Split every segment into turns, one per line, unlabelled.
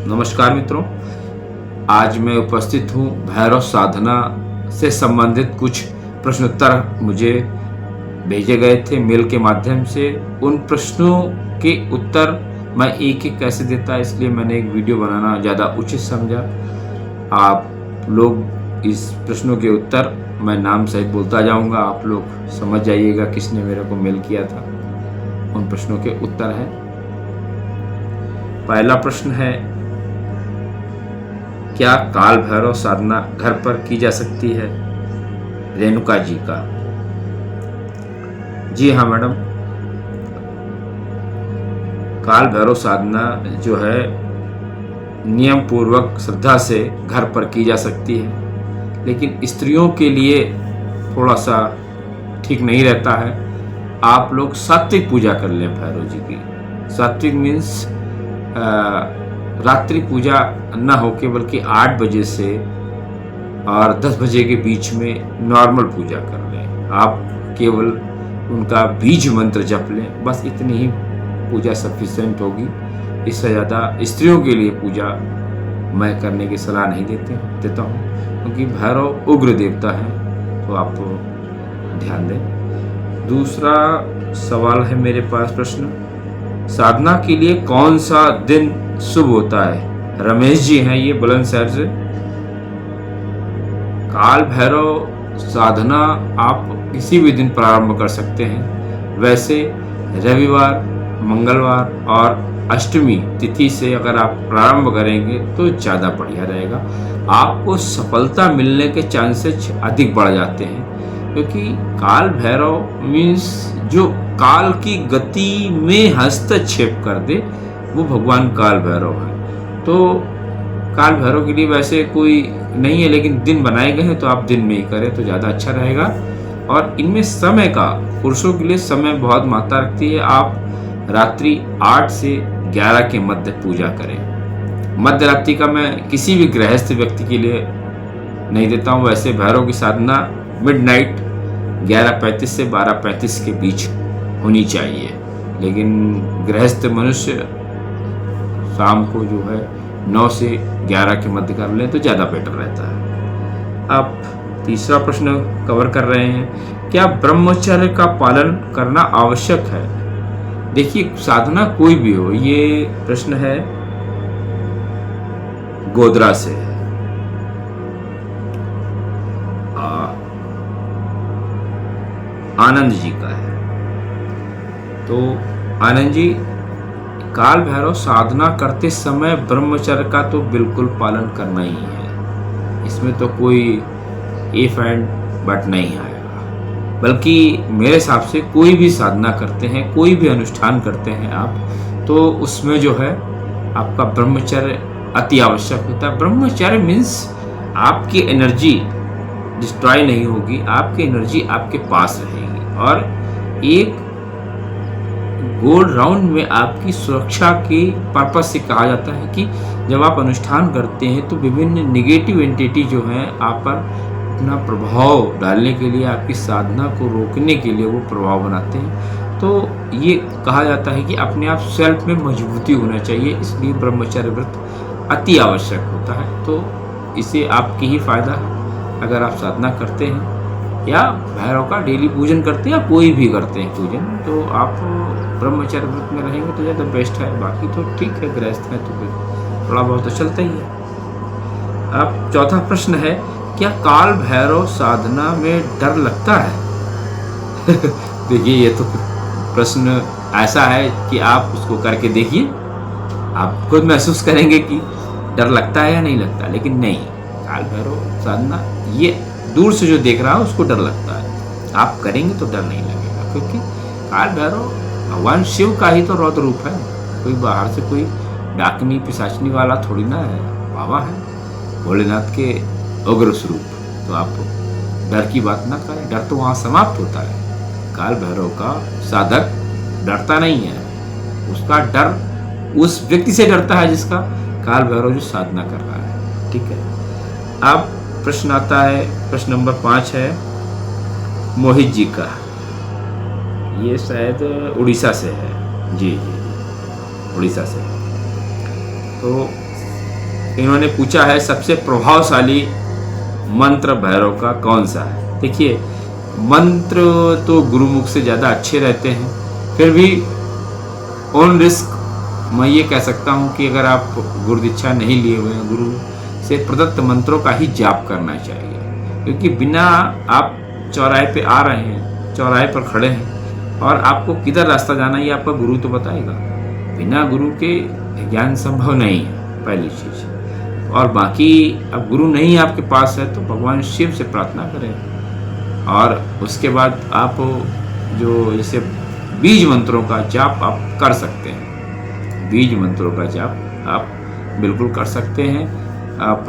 नमस्कार मित्रों, आज मैं उपस्थित हूँ भैरव साधना से संबंधित कुछ प्रश्नोत्तर मुझे भेजे गए थे मेल के माध्यम से। उन प्रश्नों के उत्तर मैं एक एक कैसे देता, इसलिए मैंने एक वीडियो बनाना ज़्यादा उचित समझा। आप लोग इस प्रश्नों के उत्तर मैं नाम सहित बोलता जाऊंगा, आप लोग समझ जाइएगा किसने मेरे को मेल किया था। उन प्रश्नों के उत्तर हैं। पहला प्रश्न है, क्या काल भैरव साधना घर पर की जा सकती है? रेणुका जी का। जी हाँ मैडम, काल भैरव साधना जो है नियम पूर्वक श्रद्धा से घर पर की जा सकती है, लेकिन स्त्रियों के लिए थोड़ा सा ठीक नहीं रहता है। आप लोग सात्विक पूजा कर लें भैरव जी की। सात्विक मीन्स रात्रि पूजा न होके बल्कि 8 बजे से और 10 बजे के बीच में नॉर्मल पूजा कर लें। आप केवल उनका बीज मंत्र जप लें, बस इतनी ही पूजा सफिशिएंट होगी। इससे ज़्यादा स्त्रियों के लिए पूजा मैं करने की सलाह नहीं देता हूँ, क्योंकि भैरव उग्र देवता है, तो आप ध्यान दें। दूसरा सवाल है मेरे पास प्रश्न, साधना के लिए कौन सा दिन शुभ होता है? रमेश जी हैं ये बुलंदशहर से। काल भैरव साधना आप किसी भी दिन प्रारंभ कर सकते हैं। वैसे रविवार, मंगलवार और अष्टमी तिथि से अगर आप प्रारंभ करेंगे तो ज़्यादा बढ़िया रहेगा। आपको सफलता मिलने के चांसेस अधिक बढ़ जाते हैं, क्योंकि काल भैरव मीन्स जो काल की गति में हस्तक्षेप कर दे, वो भगवान काल भैरव है। तो काल भैरव के लिए वैसे कोई नहीं है, लेकिन दिन बनाए गए हैं तो आप दिन में ही करें तो ज़्यादा अच्छा रहेगा। और इनमें समय का, पुरुषों के लिए समय बहुत मात्रा रखती है। आप रात्रि 8 से 11 के मध्य पूजा करें। मध्य रात्रि का मैं किसी भी गृहस्थ व्यक्ति के लिए नहीं देता हूँ। वैसे भैरव की साधना मिडनाइट 11:35 से 12:35 के बीच होनी चाहिए, लेकिन गृहस्थ मनुष्य शाम को जो है 9 से 11 के मध्य कर लें तो ज़्यादा बेटर रहता है। अब तीसरा प्रश्न कवर कर रहे हैं, क्या ब्रह्मचर्य का पालन करना आवश्यक है? देखिए, साधना कोई भी हो, ये प्रश्न है गोधरा से। आनंद जी का है। तो आनंद जी, काल भैरव साधना करते समय ब्रह्मचर्य का तो बिल्कुल पालन करना ही है। इसमें तो कोई इफ एंड बट नहीं आएगा। बल्कि मेरे हिसाब से कोई भी साधना करते हैं, कोई भी अनुष्ठान करते हैं आप, तो उसमें जो है आपका ब्रह्मचर्य अति आवश्यक होता है। ब्रह्मचर्य मीन्स आपकी एनर्जी डिस्ट्रॉय नहीं होगी, आपकी एनर्जी आपके पास रहेगी, और एक गोल राउंड में आपकी सुरक्षा के पर्पस से कहा जाता है कि जब आप अनुष्ठान करते हैं तो विभिन्न नेगेटिव एंटिटी जो हैं आप पर अपना प्रभाव डालने के लिए, आपकी साधना को रोकने के लिए वो प्रभाव बनाते हैं। तो ये कहा जाता है कि अपने आप सेल्फ में मजबूती होना चाहिए, इसलिए ब्रह्मचर्य व्रत अति आवश्यक होता है। तो इसे आपकी ही फायदा है अगर आप साधना करते हैं या भैरव का डेली पूजन करते हैं या कोई भी करते हैं पूजन, तो आप ब्रह्मचर्य व्रत में रहेंगे तो ज़्यादा बेस्ट है। बाकी तो ठीक है, गृहस्थ है तो फिर थोड़ा बहुत तो चलता ही है। अब चौथा प्रश्न है, क्या काल भैरव साधना में डर लगता है? देखिए, ये तो प्रश्न ऐसा है कि आप उसको करके देखिए, आप खुद महसूस करेंगे कि डर लगता है या नहीं लगता। लेकिन नहीं, काल भैरव साधना ये दूर से जो देख रहा है उसको डर लगता है, आप करेंगे तो डर नहीं लगेगा, क्योंकि काल भैरव भगवान शिव का ही तो रौद्र रूप है। कोई बाहर से कोई डाकनी पिशाचनी वाला थोड़ी ना है, बाबा है भोलेनाथ के उग्र स्वरूप। तो आप डर की बात ना करें, डर तो वहाँ समाप्त होता है। काल भैरव का साधक डरता नहीं है, उसका डर उस व्यक्ति से डरता है जिसका काल भैरव जो साधना कर रहा है। ठीक है। अब प्रश्न आता है, प्रश्न नंबर 5 है मोहित जी का। ये शायद उड़ीसा से है। जी जी, उड़ीसा से। तो इन्होंने पूछा है सबसे प्रभावशाली मंत्र भैरव का कौन सा है। देखिए, मंत्र तो गुरुमुख से ज़्यादा अच्छे रहते हैं, फिर भी ऑन रिस्क मैं ये कह सकता हूँ कि अगर आप गुरु दीक्षा नहीं लिए हुए हैं, गुरु से प्रदत्त मंत्रों का ही जाप करना चाहिए। क्योंकि बिना आप चौराहे पे आ रहे हैं, चौराहे पर खड़े हैं और आपको किधर रास्ता जाना है ये आपका गुरु तो बताएगा। बिना गुरु के ज्ञान संभव नहीं है, पहली चीज़। और बाकी अब गुरु नहीं आपके पास है तो भगवान शिव से प्रार्थना करें। और उसके बाद आप जो जैसे बीज मंत्रों का जाप आप कर सकते हैं, बीज मंत्रों का जाप आप बिल्कुल कर सकते हैं। आप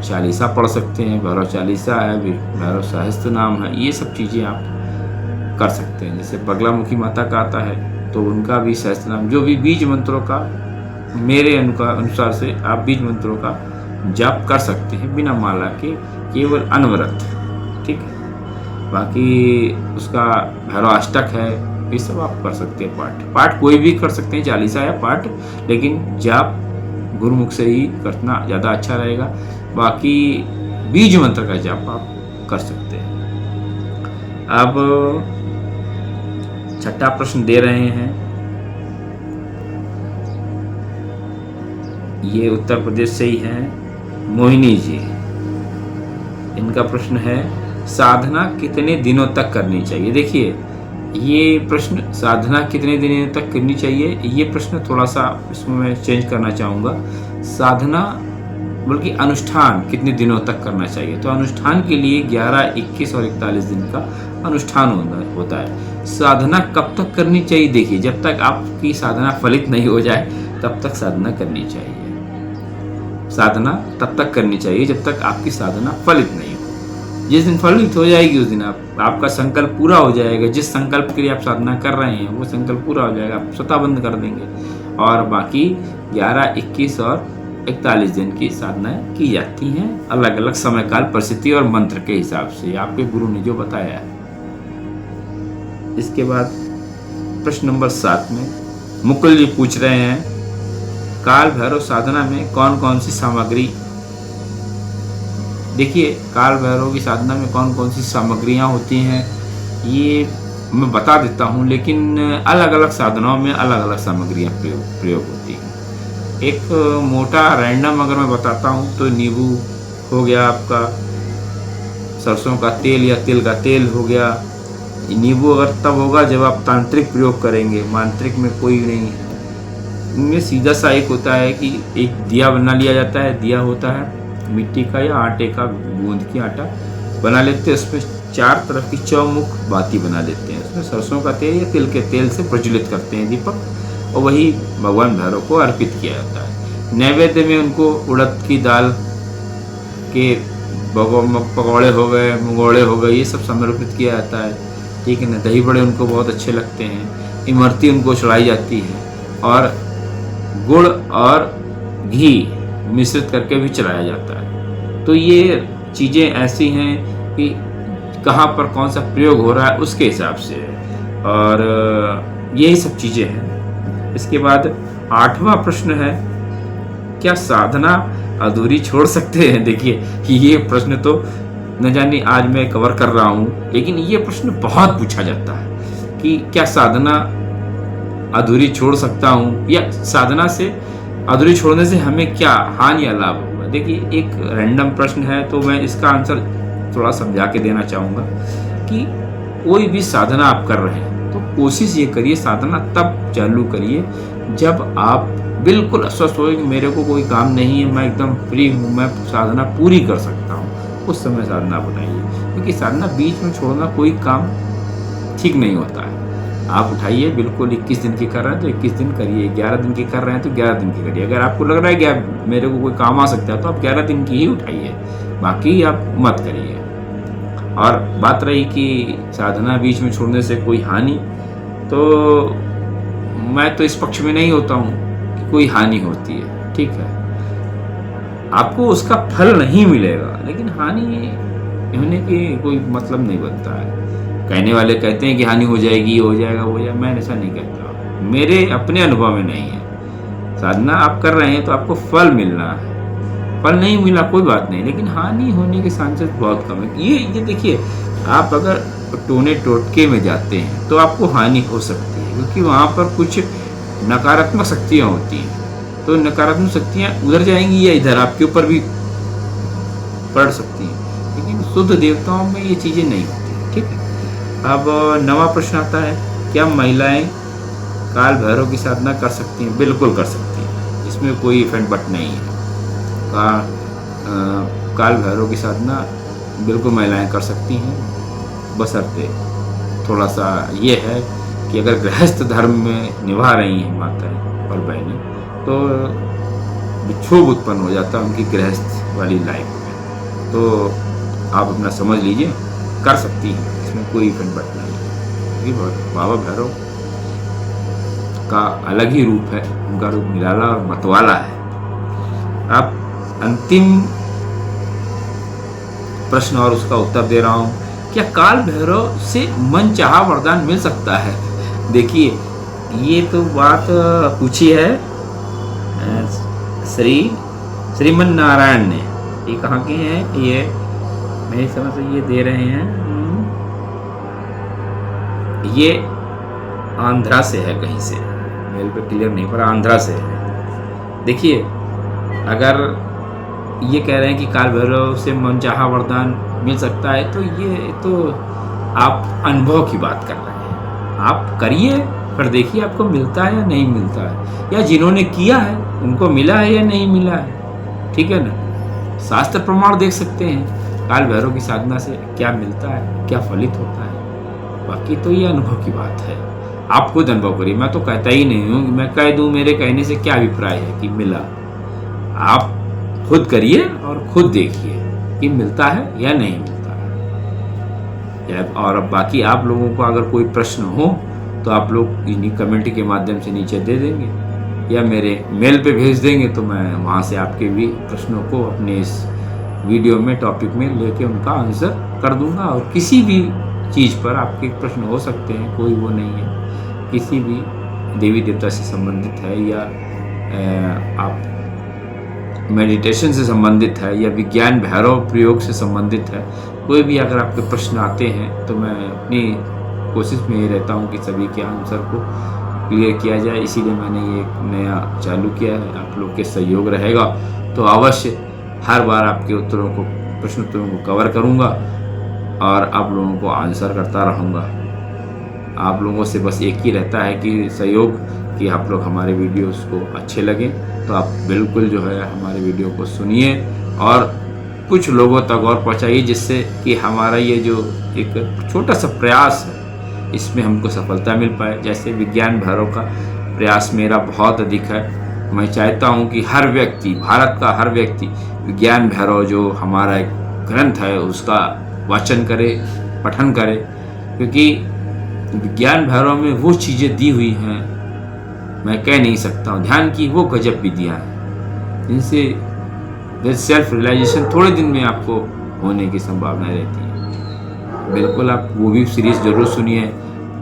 चालीसा पढ़ सकते हैं, भैरव चालीसा है, भैरव सहस्त्र नाम है, ये सब चीज़ें आप कर सकते हैं। जैसे बगलामुखी माता का आता है तो उनका भी सहस्त्र नाम, जो भी बीज मंत्रों का मेरे अनुसार से आप बीज मंत्रों का जाप कर सकते हैं बिना माला के, केवल अनवरत, ठीक है। बाकी उसका भैरवाष्टक है, ये सब आप कर सकते हैं। पाठ कोई भी कर सकते हैं, चालीसा या पाठ, लेकिन जाप गुरुमुख से ही करना ज़्यादा अच्छा रहेगा। बाकी बीज मंत्र का जाप आप कर सकते हैं। अब छठा प्रश्न दे रहे हैं, ये उत्तर प्रदेश से ही हैं, मोहिनी जी। इनका प्रश्न है साधना कितने दिनों तक करनी चाहिए। देखिए, ये प्रश्न साधना कितने दिनों तक करनी चाहिए, ये प्रश्न थोड़ा सा इसमें मैं चेंज करना चाहूँगा। साधना बल्कि अनुष्ठान कितने दिनों तक करना चाहिए। तो अनुष्ठान के लिए 11, 21 और 41 दिन का अनुष्ठान होता है। साधना कब तक करनी चाहिए, देखिए, जब तक आपकी साधना फलित नहीं हो जाए तब तक साधना करनी चाहिए। साधना तब तक करनी चाहिए जब तक आपकी साधना फलित नहीं हो। जिस दिन फलित हो जाएगी उस दिन आपका संकल्प पूरा हो जाएगा। जिस संकल्प के लिए आप साधना कर रहे हैं वो संकल्प पूरा हो जाएगा, आप स्वतः बंद कर देंगे। और बाकी 11, 21 और 41 दिन की साधनाएं की जाती हैं, अलग अलग समय काल परिस्थिति और मंत्र के हिसाब से, आपके गुरु ने जो बताया है। इसके बाद प्रश्न नंबर 7 में मुकुल जी पूछ रहे हैं काल भैरव साधना में कौन कौन सी सामग्री। देखिए, काल भैरव की साधना में कौन कौन सी सामग्रियां होती हैं ये मैं बता देता हूं, लेकिन अलग अलग साधनाओं में अलग अलग सामग्रियां प्रयोग होती हैं। एक मोटा रैंडम अगर मैं बताता हूं तो नींबू हो गया, आपका सरसों का तेल या तिल का तेल हो गया। नींबू अगर तब होगा जब आप तांत्रिक प्रयोग करेंगे, मांत्रिक में कोई नहीं है। इनमें सीधा सा एक होता है कि एक दिया बना लिया जाता है, दिया होता है मिट्टी का या आटे का, गूंद की आटा बना लेते हैं, उसमें 4 तरफ की चौमुख बाती बना लेते हैं, उसमें सरसों का तेल या तिल के तेल से प्रज्वलित करते हैं दीपक, और वही भगवान भैरव को अर्पित किया जाता है। नैवेद्य में उनको उड़द की दाल के पकौड़े हो गए, मुगौड़े हो गए, ये सब समर्पित किया जाता है, ठीक है ना। दही बड़े उनको बहुत अच्छे लगते हैं, इमरती उनको चढ़ाई जाती है, और गुड़ और घी मिश्रित करके भी चलाया जाता है। तो ये चीज़ें ऐसी हैं कि कहाँ पर कौन सा प्रयोग हो रहा है उसके हिसाब से, और यही सब चीज़ें हैं। इसके बाद 8वां प्रश्न है क्या साधना अधूरी छोड़ सकते हैं। देखिए, ये प्रश्न तो न जाने आज मैं कवर कर रहा हूँ, लेकिन ये प्रश्न बहुत पूछा जाता है कि क्या साधना अधूरी छोड़ सकता हूँ, या साधना से अधूरी छोड़ने से हमें क्या हानि या लाभ होगा। देखिए, एक रैंडम प्रश्न है तो मैं इसका आंसर थोड़ा समझा के देना चाहूँगा कि कोई भी साधना आप कर रहे हैं तो कोशिश ये करिए, साधना तब चालू करिए जब आप बिल्कुल अस्वस्थ हो कि मेरे को कोई काम नहीं है, मैं एकदम फ्री हूँ, मैं साधना पूरी कर सकता हूँ, उस समय साधना बनाइए। क्योंकि साधना बीच में छोड़ना कोई काम ठीक नहीं होता है। आप उठाइए, बिल्कुल 21 दिन की कर रहे हैं तो 21 दिन करिए, 11 दिन की कर रहे हैं तो 11 दिन की करिए। अगर आपको लग रहा है कि मेरे को कोई काम आ सकता है तो आप 11 दिन की ही उठाइए, बाकी आप मत करिए। और बात रही कि साधना बीच में छोड़ने से कोई हानि, तो मैं तो इस पक्ष में नहीं होता हूँ कि कोई हानि होती है, ठीक है। आपको उसका फल नहीं मिलेगा, लेकिन हानि होने की कोई मतलब नहीं बनता है। कहने वाले कहते हैं कि हानि हो जाएगी, हो जाएगा, हो जाएगा, मैं ऐसा नहीं कहता, मेरे अपने अनुभव में नहीं है। साधना आप कर रहे हैं तो आपको फल मिलना है, फल नहीं मिला कोई बात नहीं, लेकिन हानि होने के चांसेस बहुत कम है। ये देखिए, आप अगर टोने टोटके में जाते हैं तो आपको हानि हो सकती है, क्योंकि वहाँ पर कुछ नकारात्मक शक्तियाँ होती हैं। तो नकारात्मक शक्तियाँ उधर जाएंगी या इधर आपके ऊपर भी पड़ सकती हैं, लेकिन शुद्ध देवताओं में ये चीज़ें नहीं होती। ठीक है, अब नवा प्रश्न आता है, क्या महिलाएं काल भैरव की साधना कर सकती हैं? बिल्कुल कर सकती हैं, इसमें कोई इफेंट बट नहीं है। काल भैरव की साधना बिल्कुल महिलाएं कर सकती हैं, बशर्ते थोड़ा सा ये है कि अगर गृहस्थ धर्म में निभा रही हैं माताएं और बहनें, तो विक्षोभ उत्पन्न हो जाता है उनकी गृहस्थ वाली लाइफ में। तो आप अपना समझ लीजिए, कर सकती हैं, इसमें कोई इफेंट बट नहीं है। क्योंकि बाबा भैरव का अलग ही रूप है, उनका रूप निराला और मतवाला है। आप अंतिम प्रश्न और उसका उत्तर दे रहा हूं, क्या काल भैरव से मन चाहा वरदान मिल सकता है? देखिए, ये तो बात पूछी है श्रीमन नारायण ने। ये कहाँ के हैं? ये मेरी समझ से ये दे रहे हैं, ये आंध्रा से है, कहीं से मेल पे क्लियर नहीं, पर आंध्रा से है। देखिए, अगर ये कह रहे हैं कि काल भैरव से मनचाहा वरदान मिल सकता है, तो ये तो आप अनुभव की बात कर रहे हैं। आप करिए, फिर देखिए आपको मिलता है या नहीं मिलता है, या जिन्होंने किया है उनको मिला है या नहीं मिला है। ठीक है ना, शास्त्र प्रमाण देख सकते हैं काल भैरव की साधना से क्या मिलता है, क्या फलित होता है। बाकी तो ये अनुभव की बात है, आप खुद अनुभव करिए। मैं तो कहता ही नहीं हूँ, मैं कह दूँ मेरे कहने से क्या अभिप्राय है कि मिला। आप खुद करिए और खुद देखिए कि मिलता है या नहीं मिलता है। और अब बाकी आप लोगों को अगर कोई प्रश्न हो तो आप लोग इन्हीं कमेंट के माध्यम से नीचे दे देंगे या मेरे मेल पे भेज देंगे, तो मैं वहाँ से आपके भी प्रश्नों को अपने इस वीडियो में टॉपिक में लेके उनका आंसर कर दूंगा। और किसी भी चीज़ पर आपके प्रश्न हो सकते हैं, कोई वो नहीं है, किसी भी देवी देवता से संबंधित है या आप मेडिटेशन से संबंधित है या विज्ञान भैरव प्रयोग से संबंधित है, कोई भी अगर आपके प्रश्न आते हैं तो मैं अपनी कोशिश में ये रहता हूँ कि सभी के आंसर को क्लियर किया जाए। इसीलिए मैंने ये एक नया चालू किया है। आप लोग के सहयोग रहेगा तो अवश्य हर बार आपके उत्तरों को, प्रश्न उत्तरों को कवर करूँगा और आप लोगों को आंसर करता रहूँगा। आप लोगों से बस एक ही रहता है कि सहयोग, कि आप लोग हमारे वीडियोस को अच्छे लगें तो आप बिल्कुल जो है हमारे वीडियो को सुनिए और कुछ लोगों तक और पहुंचाइए, जिससे कि हमारा ये जो एक छोटा सा प्रयास है इसमें हमको सफलता मिल पाए। जैसे विज्ञान भैरव का प्रयास मेरा बहुत अधिक है। मैं चाहता हूं कि हर व्यक्ति, भारत का हर व्यक्ति विज्ञान भैरव जो हमारा एक ग्रंथ है उसका वाचन करे, पठन करे, क्योंकि विज्ञान भैरव में वो चीज़ें दी हुई हैं मैं कह नहीं सकता हूँ। ध्यान की वो गजब विधियाँ हैं जिनसे सेल्फ रियलाइजेशन थोड़े दिन में आपको होने की संभावना रहती है। बिल्कुल आप वो भी सीरीज़ जरूर सुनिए।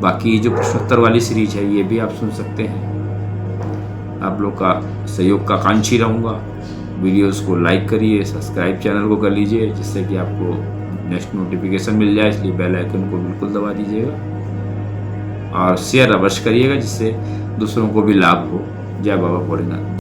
बाकी जो प्रश्नोत्तर वाली सीरीज है ये भी आप सुन सकते हैं। आप लोग का सहयोग का कांक्षी रहूँगा। वीडियोस को लाइक करिए, सब्सक्राइब चैनल को कर लीजिए जिससे कि आपको नेक्स्ट नोटिफिकेशन मिल जाए, इसलिए बेल आइकन को बिल्कुल दबा दीजिएगा और शेयर अवश्य करिएगा जिससे दूसरों को भी लाभ हो। जय बाबा भोलेनाथ।